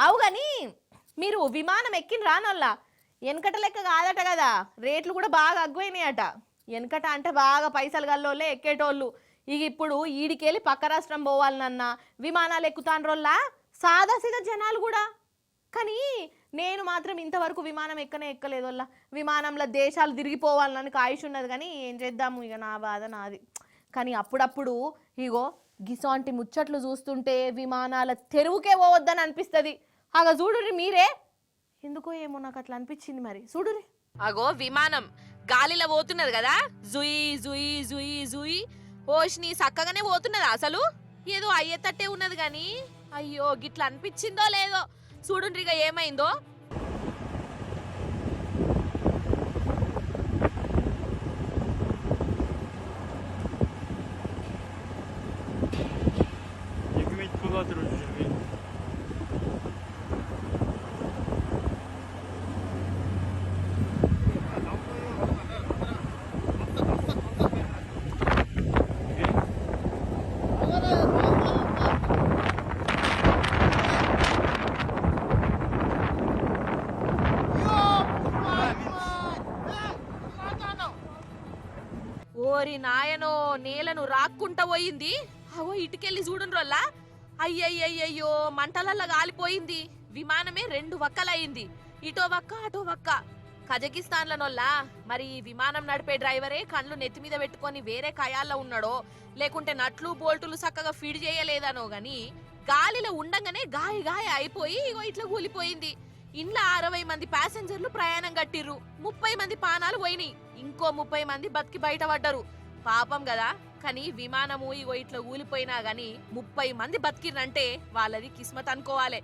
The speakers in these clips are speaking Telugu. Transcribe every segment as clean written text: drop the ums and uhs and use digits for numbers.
అవు గాని మీరు విమానం ఎక్కిన రానల్లా వెనకట లెక్క కాదట కదా, రేట్లు కూడా బాగా అగ్గువైనాయట. వెనకట అంటే బాగా పైసలు గల్లోళ్ళే ఎక్కేటోళ్ళు. ఇక ఇప్పుడు ఈడికెళ్ళి పక్క రాష్ట్రం పోవాలన్నా విమానాలు ఎక్కుతాండ్రోల్లా సాదాసీదా జనాలు కూడా. కానీ నేను మాత్రం ఇంతవరకు విమానం ఎక్కలేదు వల్ల. విమానంలో దేశాలు తిరిగిపోవాలని ఆయుష్ ఉన్నది, కానీ ఏం చేద్దాము, ఇక నా బాధ నాది. కానీ అప్పుడప్పుడు ఇగో గిసోంటి ముచ్చట్లు చూస్తుంటే విమానాల తెరువుకే పోవద్దని అనిపిస్తుంది. అగ చూడుర్రి మీరే, ఎందుకో ఏమో నాకు అట్లా అనిపించింది. మరి చూడుర్రి, అగో విమానం గాలిలో పోతున్నది కదా, జుయి జుయి జుయి జుయి ఓష్ని చక్కగానే పోతున్నది. అసలు ఏదో అయ్యేటట్టే ఉన్నది గాని అయ్యో గిట్లా అనిపించిందో లేదో చూడుండ్రిగా ఏమైందో. ఓరి నాయనో, నేలను రాక్కుంటా పోయింది. అవో ఇటుకెళ్ళి చూడుండ్రోల్లా, అయ్యయ్యయ్యో మంటలల్లా కాలిపోయింది. విమానమే 2 వక్కలయ్యింది, ఇటో వక్క అటో వక్క. కజకిస్తాన్లనోల్లా మరి ఈ విమానం నడిపే డ్రైవరే కళ్ళు నెత్తి మీద పెట్టుకొని వేరే కయాల్లో ఉన్నాడో, లేకుంటే నట్లు బోల్టులు చక్కగా ఫీడ్ చేయలేదనో గాని గాలిలో ఉండంగానే గాయ అయిపోయి ఇగో ఇట్లా కూలిపోయింది. ఇంట్లో 60 మంది ప్యాసింజర్లు ప్రయాణం కట్టిర్రు, 30 మంది పానాలు పోయినాయి, ఇంకో 30 మంది బతికి బయటపడ్డారు. పాపం కదా, కానీ విమానము ఇగో ఇట్లా ఊలిపోయినా గాని 30 మంది బతికిర్రంటే వాళ్ళది కిస్మత్ అనుకోవాలి.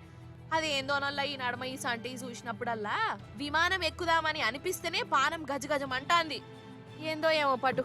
అదేందోనల్లా ఈ నడమ ఈ సంటి చూసినప్పుడల్లా విమానం ఎక్కుదామని అనిపిస్తేనే పానం గజగజమంటాంది. ఏందో ఏమో పటు.